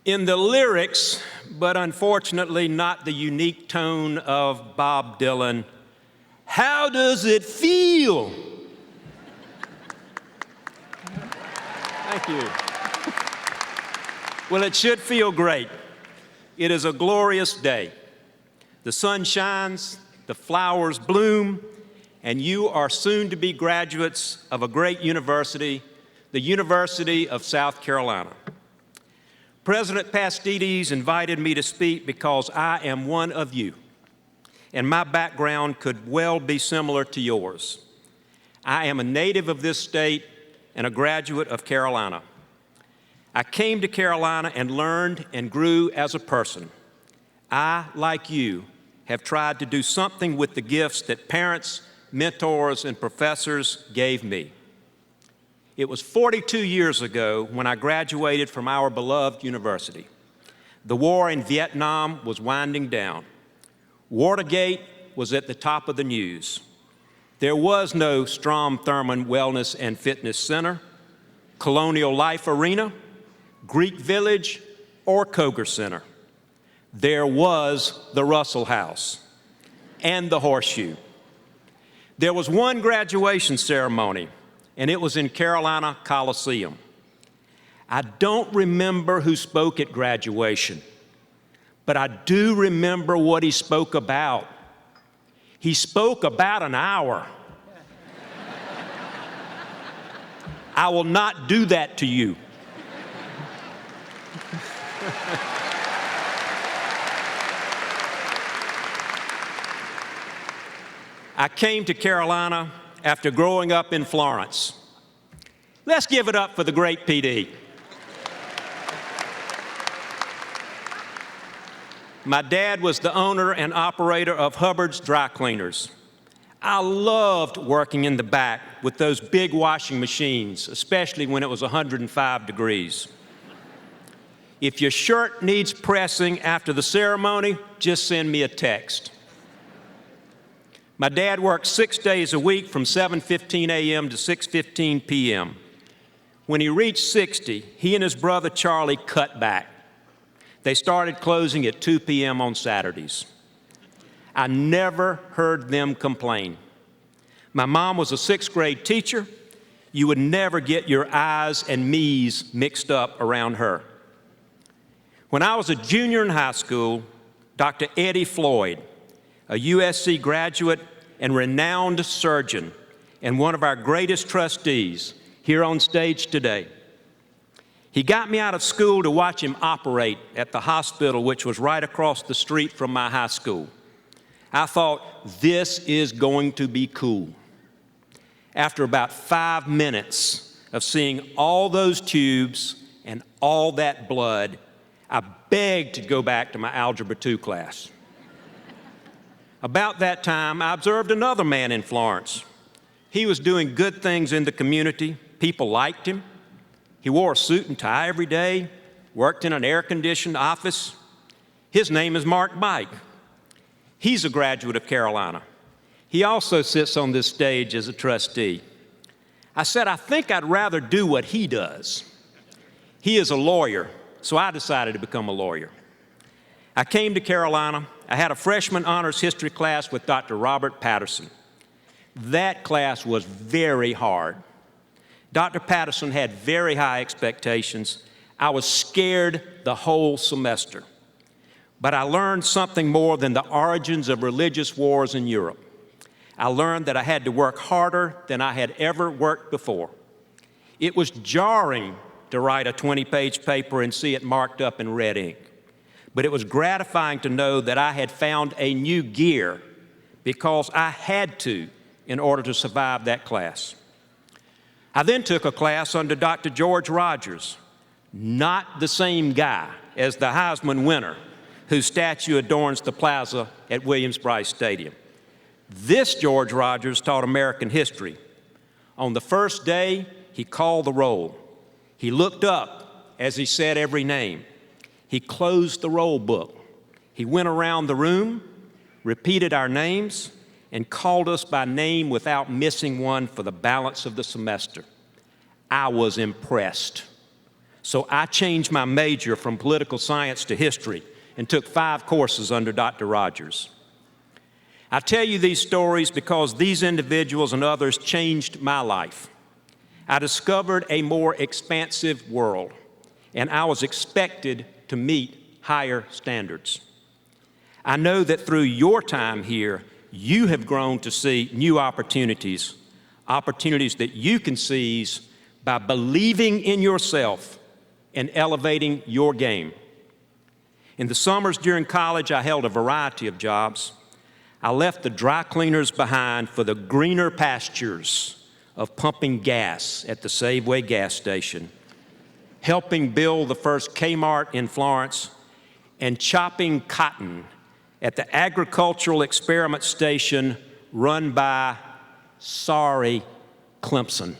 in the lyrics, but unfortunately not the unique tone of Bob Dylan, "How does it feel?" Thank you. Well, it should feel great. It is a glorious day. The sun shines, the flowers bloom, and you are soon to be graduates of a great university, the University of South Carolina. President Pastides invited me to speak because I am one of you, and my background could well be similar to yours. I am a native of this state and a graduate of Carolina. I came to Carolina and learned and grew as a person. I, like you, have tried to do something with the gifts that parents, mentors, and professors gave me. It was 42 years ago when I graduated from our beloved university. The war in Vietnam was winding down. Watergate was at the top of the news. There was no Strom Thurmond Wellness and Fitness Center, Colonial Life Arena, Greek Village, or Koger Center. There was the Russell House and the Horseshoe. There was one graduation ceremony, and it was in Carolina Coliseum. I don't remember who spoke at graduation, but I do remember what he spoke about. He spoke about an hour. I will not do that to you. I came to Carolina after growing up in Florence. Let's give it up for the great PD. My dad was the owner and operator of Hubbard's dry cleaners. I loved working in the back with those big washing machines, especially when it was 105 degrees. If your shirt needs pressing after the ceremony, just send me a text. My dad worked 6 days a week from 7:15 a.m. to 6:15 p.m. When he reached 60, he and his brother Charlie cut back. They started closing at 2 p.m. on Saturdays. I never heard them complain. My mom was a 6th grade teacher. You would never get your I's and me's mixed up around her. When I was a junior in high school, Dr. Eddie Floyd, a UofSC graduate and renowned surgeon, and one of our greatest trustees here on stage today. He got me out of school to watch him operate at the hospital, which was right across the street from my high school. I thought, this is going to be cool. After about 5 minutes of seeing all those tubes and all that blood, I begged to go back to my Algebra 2 class. About that time, I observed another man in Florence. He was doing good things in the community. People liked him. He wore a suit and tie every day, worked in an air-conditioned office. His name is Mark Mike. He's a graduate of Carolina. He also sits on this stage as a trustee. I said, I think I'd rather do what he does. He is a lawyer, so I decided to become a lawyer. I came to Carolina. I had a freshman honors history class with Dr. Robert Patterson. That class was very hard. Dr. Patterson had very high expectations. I was scared the whole semester. But I learned something more than the origins of religious wars in Europe. I learned that I had to work harder than I had ever worked before. It was jarring to write a 20-page paper and see it marked up in red ink. But it was gratifying to know that I had found a new gear because I had to in order to survive that class. I then took a class under Dr. George Rogers, not the same guy as the Heisman winner whose statue adorns the plaza at Williams-Brice Stadium. This George Rogers taught American history. On the first day, he called the roll. He looked up as he said every name. He closed the roll book. He went around the room, repeated our names, and called us by name without missing one for the balance of the semester. I was impressed. So I changed my major from political science to history and took 5 courses under Dr. Rogers. I tell you these stories because these individuals and others changed my life. I discovered a more expansive world, and I was expected to meet higher standards. I know that through your time here, you have grown to see new opportunities, opportunities that you can seize by believing in yourself and elevating your game. In the summers during college, I held a variety of jobs. I left the dry cleaners behind for the greener pastures of pumping gas at the Safeway gas station, helping build the first Kmart in Florence, and chopping cotton at the agricultural experiment station run by, sorry, Clemson.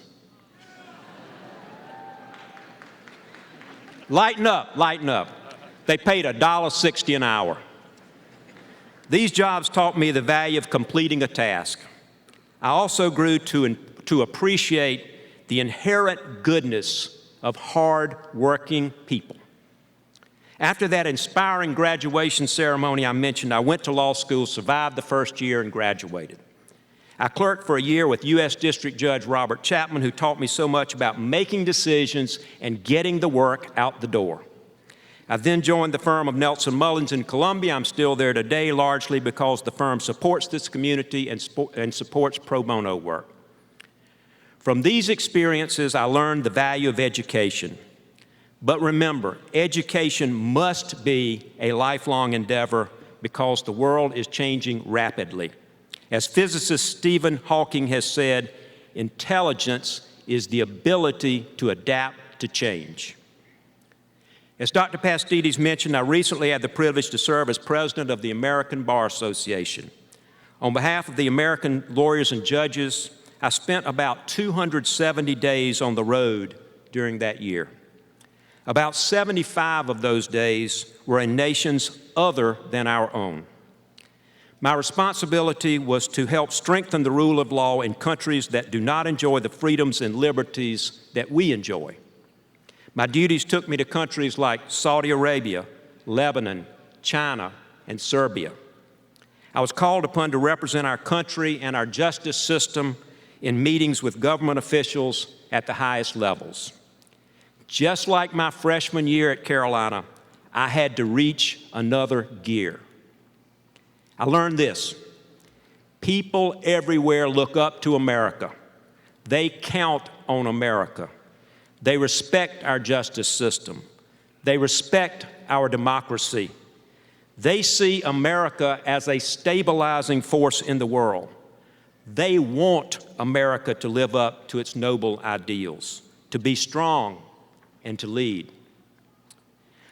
Lighten up, lighten up. They paid $1.60 an hour. These jobs taught me the value of completing a task. I also grew to appreciate the inherent goodness of hard-working people. After that inspiring graduation ceremony I mentioned, I went to law school, survived the first year, and graduated. I clerked for a year with U.S. District Judge Robert Chapman, who taught me so much about making decisions and getting the work out the door. I then joined the firm of Nelson Mullins in Columbia. I'm still there today, largely because the firm supports this community and supports pro bono work. From these experiences, I learned the value of education. But remember, education must be a lifelong endeavor because the world is changing rapidly. As physicist Stephen Hawking has said, intelligence is the ability to adapt to change. As Dr. Pastides mentioned, I recently had the privilege to serve as president of the American Bar Association. On behalf of the American lawyers and judges, I spent about 270 days on the road during that year. About 75 of those days were in nations other than our own. My responsibility was to help strengthen the rule of law in countries that do not enjoy the freedoms and liberties that we enjoy. My duties took me to countries like Saudi Arabia, Lebanon, China, and Serbia. I was called upon to represent our country and our justice system in meetings with government officials at the highest levels. Just like my freshman year at Carolina, I had to reach another gear. I learned this: people everywhere look up to America. They count on America. They respect our justice system. They respect our democracy. They see America as a stabilizing force in the world. They want America to live up to its noble ideals, to be strong, and to lead.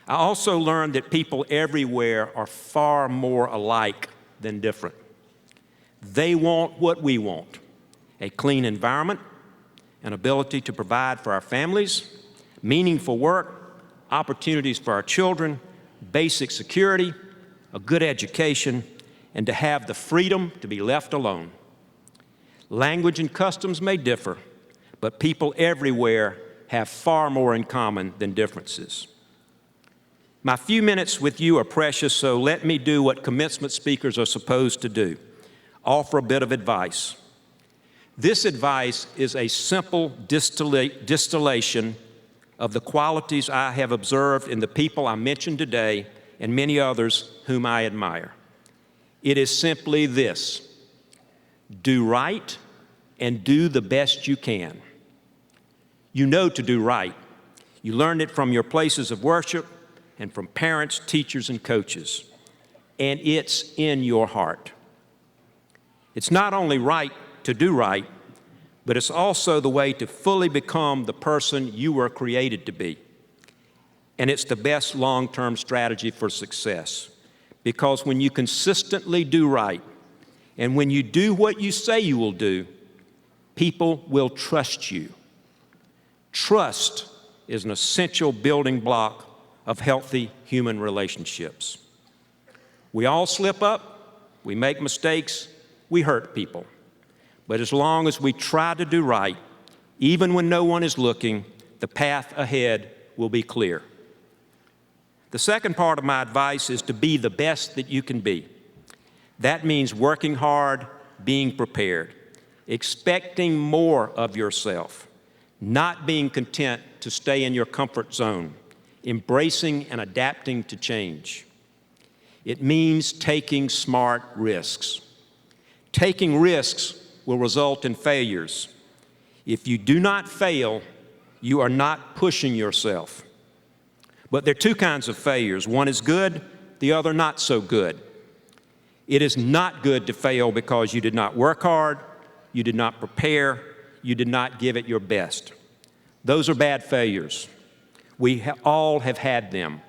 I also learned that people everywhere are far more alike than different. They want what we want: a clean environment, an ability to provide for our families, meaningful work, opportunities for our children, basic security, a good education, and to have the freedom to be left alone. Language and customs may differ, but people everywhere have far more in common than differences. My few minutes with you are precious, so let me do what commencement speakers are supposed to do: offer a bit of advice. This advice is a simple distillation of the qualities I have observed in the people I mentioned today and many others whom I admire. It is simply this: do right and do the best you can. You know to do right. You learned it from your places of worship and from parents, teachers, and coaches. And it's in your heart. It's not only right to do right, but it's also the way to fully become the person you were created to be. And it's the best long-term strategy for success. Because when you consistently do right, and when you do what you say you will do, people will trust you. Trust is an essential building block of healthy human relationships. We all slip up, we make mistakes, we hurt people. But as long as we try to do right, even when no one is looking, the path ahead will be clear. The second part of my advice is to be the best that you can be. That means working hard, being prepared, expecting more of yourself, not being content to stay in your comfort zone, embracing and adapting to change. It means taking smart risks. Taking risks will result in failures. If you do not fail, you are not pushing yourself. But there are two kinds of failures. One is good, the other not so good. It is not good to fail because you did not work hard, you did not prepare, you did not give it your best. Those are bad failures. We all have had them.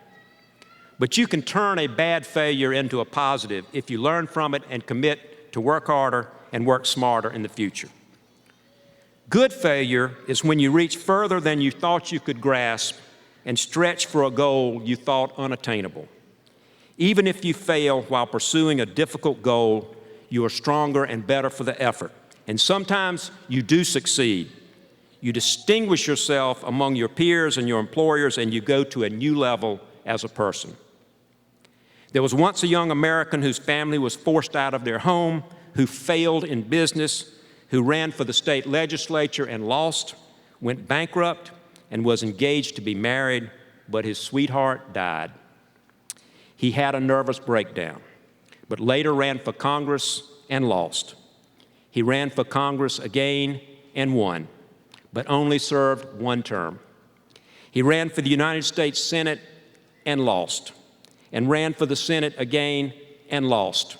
But you can turn a bad failure into a positive if you learn from it and commit to work harder and work smarter in the future. Good failure is when you reach further than you thought you could grasp and stretch for a goal you thought unattainable. Even if you fail while pursuing a difficult goal, you are stronger and better for the effort. And sometimes you do succeed. You distinguish yourself among your peers and your employers, and you go to a new level as a person. There was once a young American whose family was forced out of their home, who failed in business, who ran for the state legislature and lost, went bankrupt, and was engaged to be married, but his sweetheart died. He had a nervous breakdown, but later ran for Congress and lost. He ran for Congress again and won, but only served one term. He ran for the United States Senate and lost, and ran for the Senate again and lost.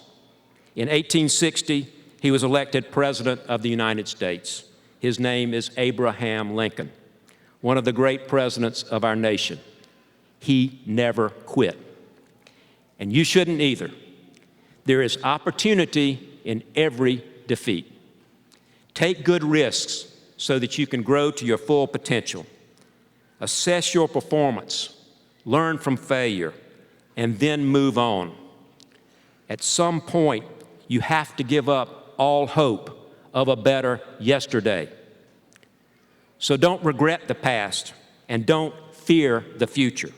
In 1860, he was elected President of the United States. His name is Abraham Lincoln, one of the great presidents of our nation. He never quit. And you shouldn't either. There is opportunity in every defeat. Take good risks so that you can grow to your full potential. Assess your performance, learn from failure, and then move on. At some point, you have to give up all hope of a better yesterday. So don't regret the past and don't fear the future.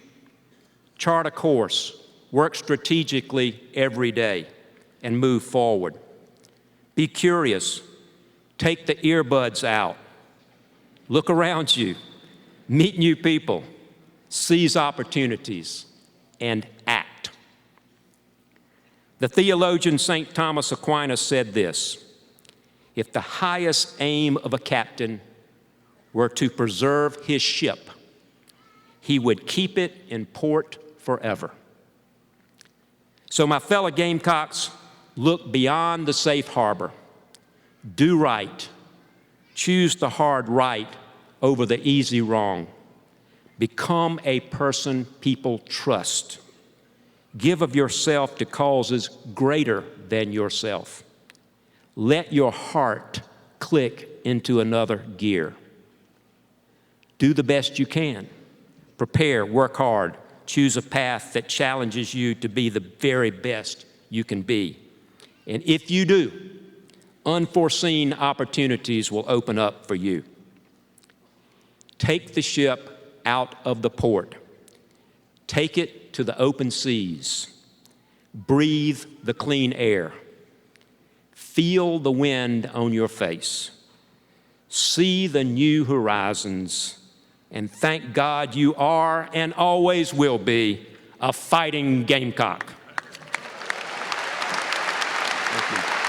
Chart a course, work strategically every day, and move forward. Be curious. Take the earbuds out. Look around you. Meet new people. Seize opportunities and act. The theologian St. Thomas Aquinas said this: if the highest aim of a captain were to preserve his ship, he would keep it in port forever. So my fellow Gamecocks, look beyond the safe harbor. Do right. Choose the hard right over the easy wrong. Become a person people trust. Give of yourself to causes greater than yourself. Let your heart click into another gear. Do the best you can. Prepare, work hard. Choose a path that challenges you to be the very best you can be. And if you do, unforeseen opportunities will open up for you. Take the ship out of the port. Take it to the open seas. Breathe the clean air. Feel the wind on your face. See the new horizons. And thank God you are and always will be a fighting Gamecock. Thank you.